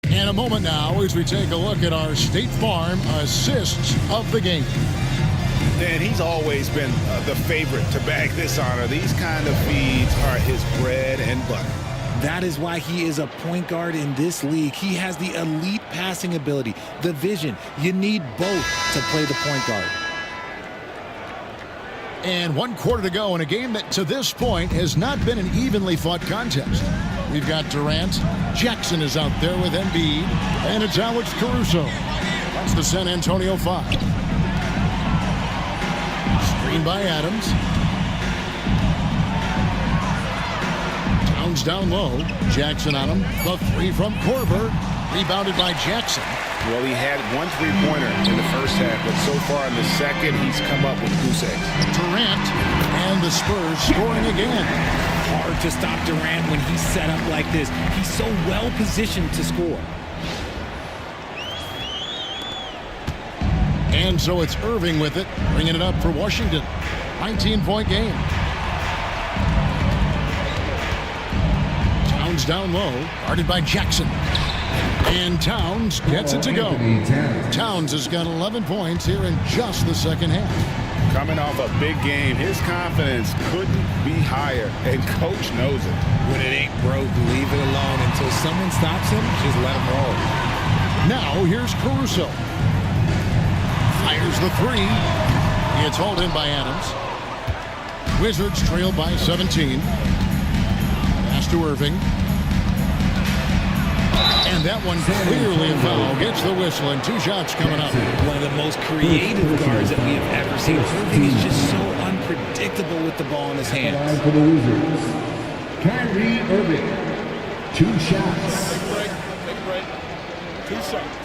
In a moment now as we take a look at our State Farm assists of the game. And he's always been the favorite to bag this honor. These kind of feeds are his bread and butter. That is why he is a point guard in this league. He has the elite passing ability, the vision. You need both to play the point guard. And 1 quarter to go in a game that to this point has not been an evenly fought contest. We've got Durant. Jackson is out there with Embiid. And it's Alex Caruso. That's the San Antonio 5. Screen by Adams. Towns down low. Jackson on him. The 3 from Korver. Rebounded by Jackson. Well, he had 1 3-pointer in the first half, but so far in the second, he's come up with goose eggs. Durant and the Spurs scoring again. Hard hard to stop Durant when he's set up like this. He's so well positioned to score. And so it's Irving with it, bringing it up for Washington. 19-point game. Towns down low, guarded by Jackson. And Towns gets it to go. Towns has got 11 points here in just the second half. Coming off a big game, his confidence couldn't be higher, and coach knows it. When it ain't broke, leave it alone until someone stops him. Just let him roll. Now here's Caruso. Fires the three. It's hauled in by Adams. Wizards trail by 17. Pass to Irving. And that one clearly a foul. Gets the whistle, and 2 shots coming up. One of the most creative guards that we have ever seen. Irving is just so unpredictable with the ball in his hands. For the Wizards, Kyrie Irving, 2 shots. Take a break. 2 shots.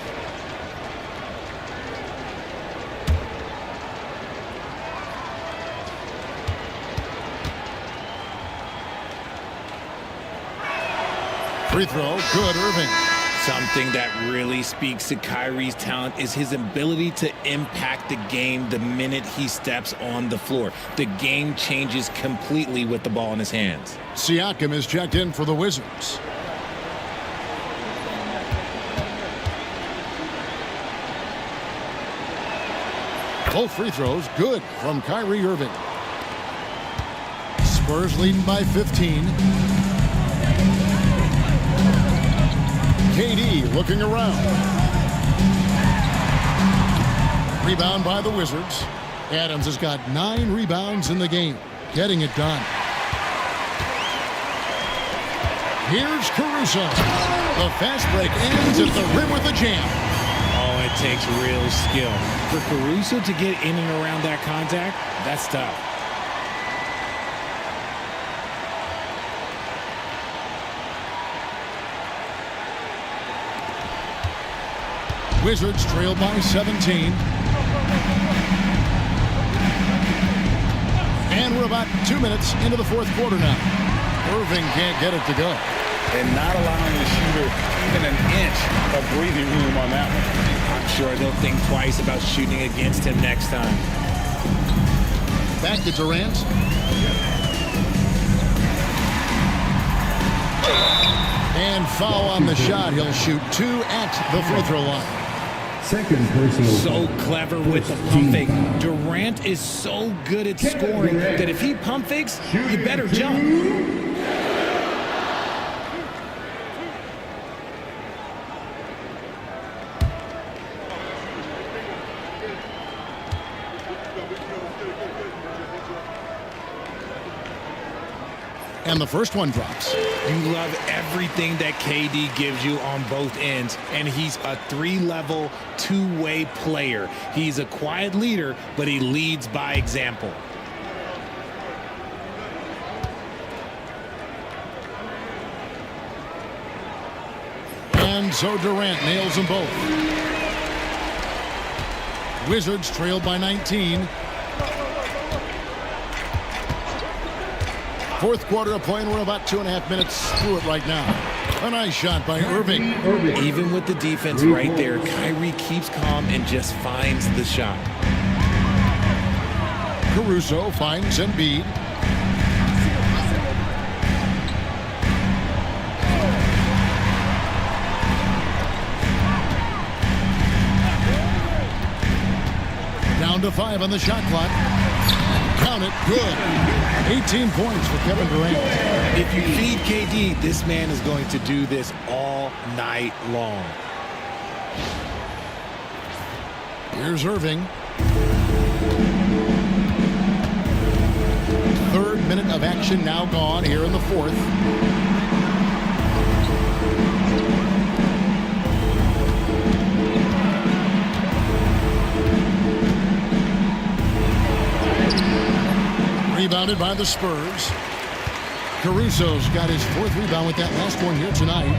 Free throw, good, Irving. Something that really speaks to Kyrie's talent is his ability to impact the game the minute he steps on the floor. The game changes completely with the ball in his hands. Siakam is checked in for the Wizards. Both free throws, good from Kyrie Irving. Spurs leading by 15. KD looking around. Rebound by the Wizards. Adams has got 9 rebounds in the game, getting it done. Here's Caruso. The fast break ends at the rim with a jam. Oh, it takes real skill. For Caruso to get in and around that contact, that's tough. Wizards trail by 17. And we're about 2 minutes into the 4th quarter now. Irving can't get it to go. And not allowing the shooter even an inch of breathing room on that one. I'm sure they'll think twice about shooting against him next time. Back to Durant. And foul on the shot. He'll shoot 2 at the free throw line. Second personal. So clever with the pump fake. Durant is so good at scoring that if he pump fakes, you better jump. And the first one drops. You love everything that KD gives you on both ends, and he's a 3-level, 2-way player. He's a quiet leader, but he leads by example. And so Durant nails them both. Wizards trail by 19. 4th quarter of play, and we're about 2.5 minutes through it right now. A nice shot by Irving. Even with the defense right there, Kyrie keeps calm and just finds the shot. Caruso finds Embiid. Down to 5 on the shot clock. Count it, good. 18 points for Kevin Durant. If you feed KD, this man is going to do this all night long. Here's Irving. 3rd minute of action now gone here in the 4th. Rebounded by the Spurs. Caruso's got his 4th rebound with that last one here tonight.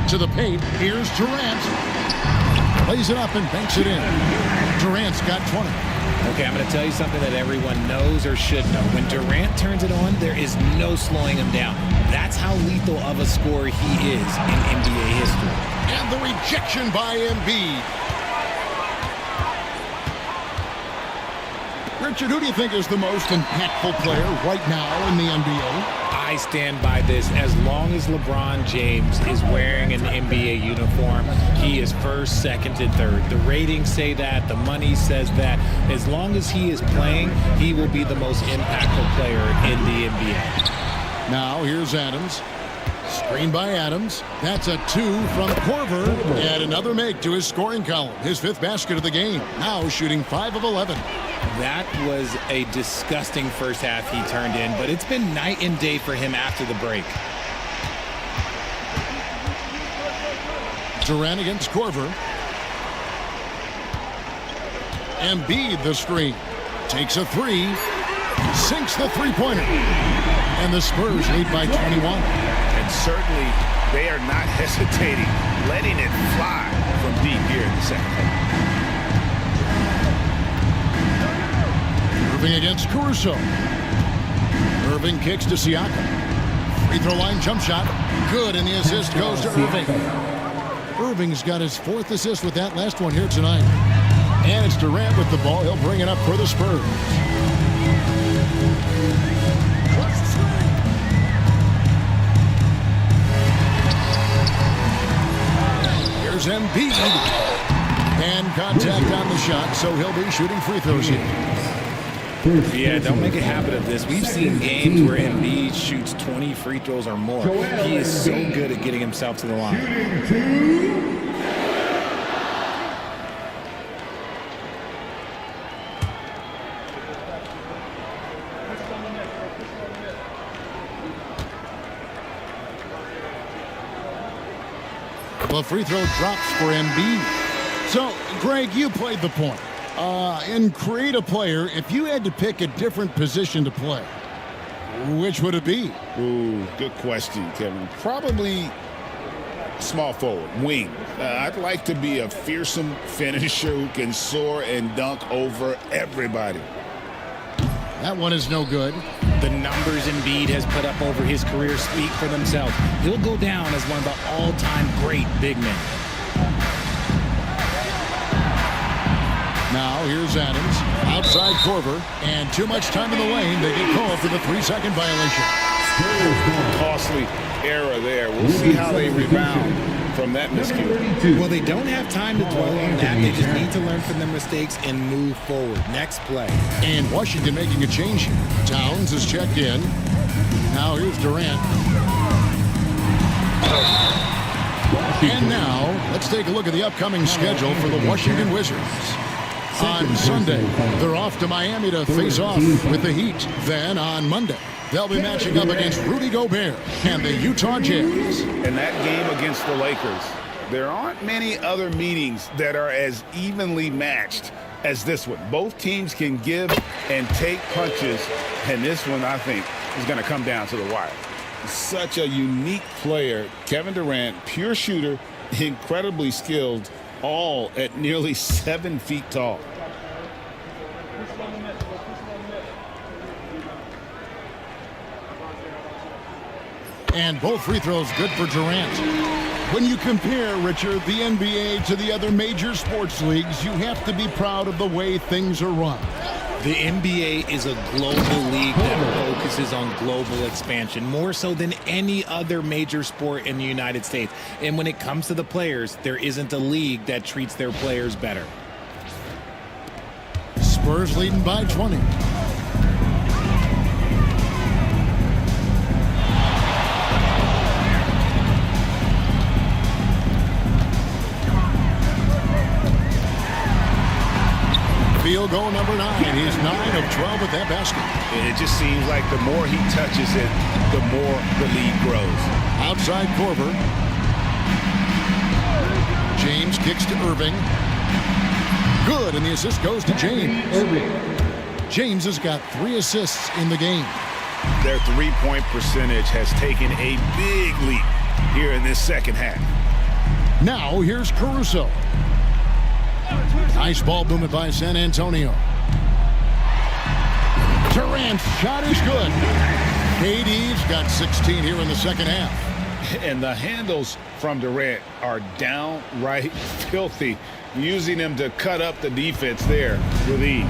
To the paint. Here's Durant. Plays it up and banks it in. Durant's got 20. Okay, I'm going to tell you something that everyone knows or should know. When Durant turns it on, there is no slowing him down. That's how lethal of a scorer he is in NBA history. And the rejection by Embiid. Richard, who do you think is the most impactful player right now in the NBA? I stand by this. As long as LeBron James is wearing an NBA uniform, he is first, second, and third. The ratings say that. The money says that. As long as he is playing, he will be the most impactful player in the NBA. Now, here's Adams. Screen by Adams. That's a 2 from Korver. And another make to his scoring column. His 5th basket of the game. Now shooting 5 of 11. That was a disgusting first half he turned in, but it's been night and day for him after the break. Durant against Korver. Embiid the screen. Takes a 3. Sinks the three-pointer. And the Spurs lead by 21. And certainly they are not hesitating, letting it fly from deep here in the second half. Irving against Caruso. Irving kicks to Siakam. Free throw line jump shot. Good, and the assist goes to Irving. Irving's got his 4th assist with that last one here tonight. And it's Durant with the ball. He'll bring it up for the Spurs. Here's Embiid. And contact on the shot, so he'll be shooting free throws here. Yeah, don't make a habit of this. We've seen games where Embiid shoots 20 free throws or more. He is so good at getting himself to the line. The free throw drops for Embiid. So, Greg, you played the point. In Create a Player, if you had to pick a different position to play, which would it be? Ooh, good question, Kevin. Probably small forward, wing. I'd like to be a fearsome finisher who can soar and dunk over everybody. That one is no good. The numbers Embiid has put up over his career speak for themselves. He'll go down as one of the all-time great big men. Now, here's Adams. Outside Korver. And too much time in the lane. They get called for the 3-second violation. Costly error there. We'll see how they rebound from that miscue. Well, they don't have time to dwell on that. They just need to learn from their mistakes and move forward. Next play. And Washington making a change here. Towns is checked in. Now, here's Durant. And now, let's take a look at the upcoming schedule for the Washington Wizards. On Sunday, they're off to Miami to face off with the Heat. Then on Monday, they'll be matching up against Rudy Gobert and the Utah Jazz. In that game against the Lakers, there aren't many other meetings that are as evenly matched as this one. Both teams can give and take punches, and this one, I think, is going to come down to the wire. Such a unique player. Kevin Durant, pure shooter, incredibly skilled, all at nearly 7 feet tall. And both free throws good for Durant. When you compare, Richard, the NBA to the other major sports leagues, you have to be proud of the way things are run. The NBA is a global league that focuses on global expansion, more so than any other major sport in the United States. And when it comes to the players, there isn't a league that treats their players better. Spurs leading by 20. Field goal number 9. He's 9 of 12 with that basket. It just seems like the more he touches it, the more the lead grows. Outside Korver. James kicks to Irving. Good, and the assist goes to James. James has got 3 assists in the game. Their three-point percentage has taken a big leap here in this second half. Now here's Caruso. Nice ball movement by San Antonio. Durant's shot is good. KD's got 16 here in the second half. And the handles from Durant are downright filthy, using him to cut up the defense there with ease.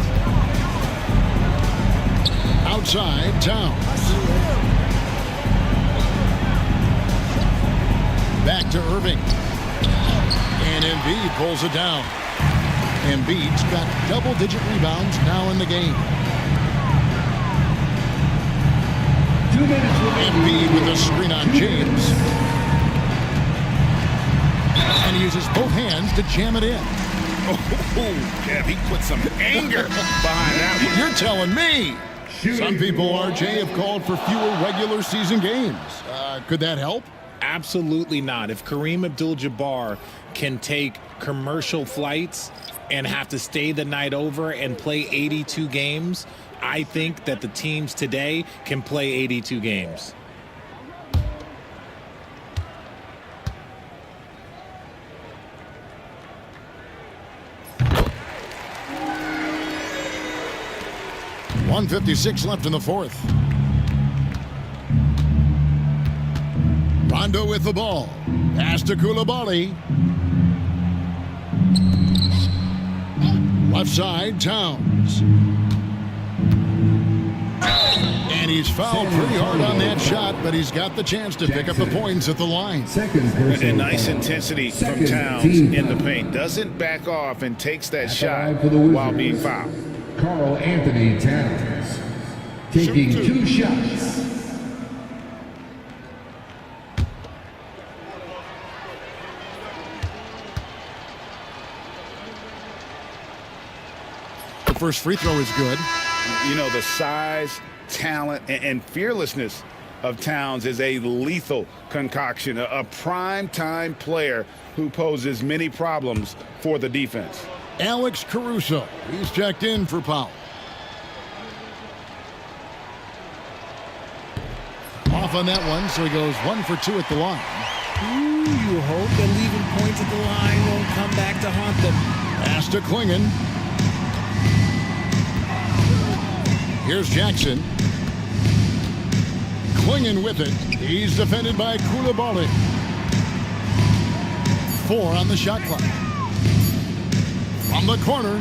Outside, Towns. Back to Irving. And Embiid pulls it down. Embiid's got double-digit rebounds now in the game. 2 minutes remaining. Embiid with a screen on James. And he uses both hands to jam it in. Oh, yeah, he put some anger behind that one. You're telling me. Some people, RJ, have called for fewer regular season games. Could that help? Absolutely not. If Kareem Abdul-Jabbar can take commercial flights and have to stay the night over and play 82 games, I think that the teams today can play 82 games. .156 left in the fourth. Rondo with the ball. Pass to Coulibaly. Left side, Towns. And he's fouled pretty hard on that shot, but he's got the chance to pick up the points at the line. And nice intensity from Towns in the paint. Doesn't back off and takes that shot while being fouled. Karl Anthony Towns taking two shots. The first free throw is good. You know, the size, talent, and fearlessness of Towns is a lethal concoction, a prime-time player who poses many problems for the defense. Alex Caruso, he's checked in for Powell. Off on that one, so he goes 1 for 2 at the line. Ooh, you hope that leaving points at the line won't come back to haunt them. Pass to Klingon. Here's Jackson. Klingon with it. He's defended by Coulibaly. 4 on the shot clock. From the corner,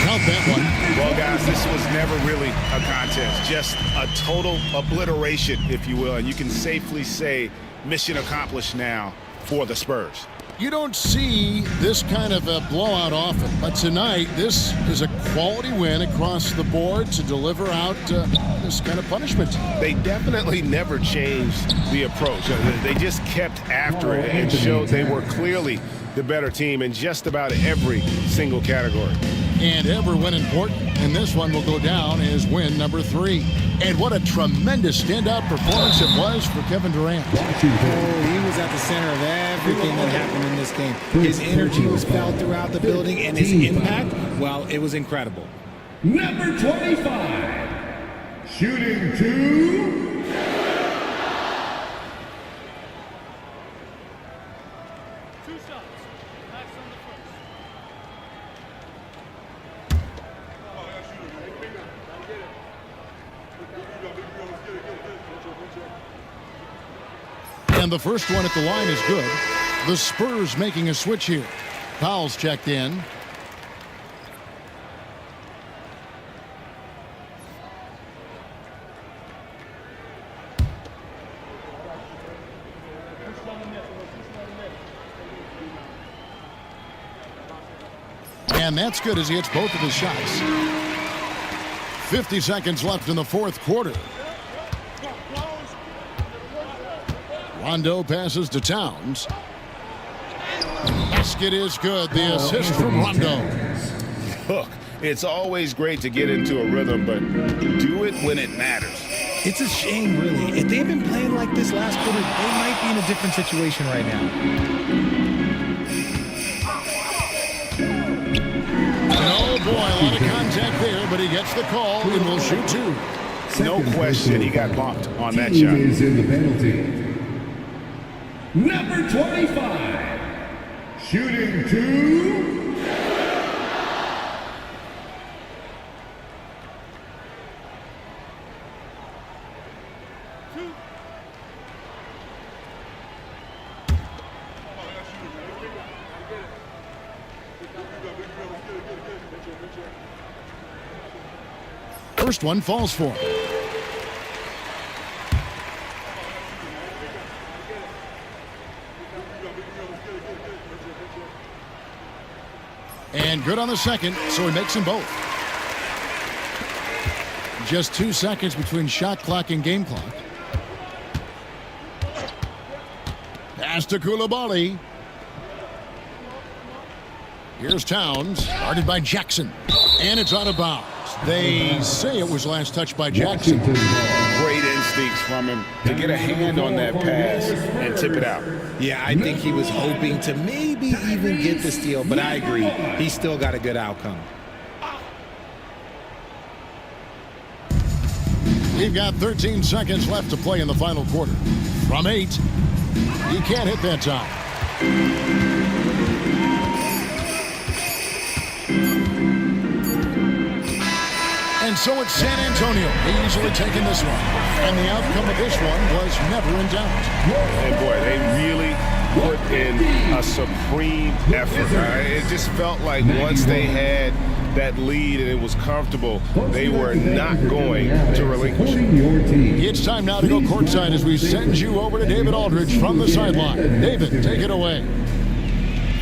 count that one. Well, guys, this was never really a contest. Just a total obliteration, if you will. And you can safely say mission accomplished now for the Spurs. You don't see this kind of a blowout often, but tonight this is a quality win across the board to deliver out this kind of punishment. They definitely never changed the approach. They just kept after it and showed they were clearly the better team in just about every single category. And every win important, and this one will go down as win number 3. And what a tremendous standout performance it was for Kevin Durant. Oh, he was at the center of everything that happened in this game. His energy was felt throughout the building, and his impact, well, it was incredible. Number 25, shooting 2. And the first one at the line is good. The Spurs making a switch here. Powell's checked in. And that's good as he hits both of his shots. 50 seconds left in the fourth quarter. Rondo passes to Towns. Basket is good. The assist from Rondo. Look, it's always great to get into a rhythm, but do it when it matters. It's a shame, really. If they've been playing like this last quarter, they might be in a different situation right now. Oh, boy, a lot of contact there, but he gets the call and will shoot 2. No question, he got bumped on that Team shot. is in the penalty. Number 25, shooting 2. First one falls for him. And good on the second, so he makes them both. Just 2 seconds between shot clock and game clock. Pass to Coulibaly. Here's Towns, guarded by Jackson. And it's out of bounds. They say it was last touched by Jackson. Great instincts from him to get a hand on that pass and tip it out. Yeah, I think he was hoping to maybe even get the steal, but I agree. He still got a good outcome. We've got 13 seconds left to play in the final quarter. From 8, he can't hit that time. And so it's San Antonio easily taking this one. And the outcome of this one was never in doubt. And boy, they really put in a supreme effort. It just felt like once they had that lead and it was comfortable, they were not going to relinquish it. It's time now to go courtside as we send you over to David Aldridge from the sideline. David, take it away.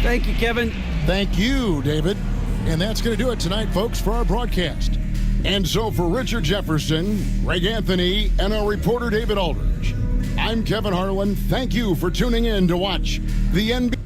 Thank you, Kevin. Thank you, David. And that's going to do it tonight, folks, for our broadcast. And so for Richard Jefferson, Greg Anthony, and our reporter David Aldridge, I'm Kevin Harlan. Thank you for tuning in to watch the NBA.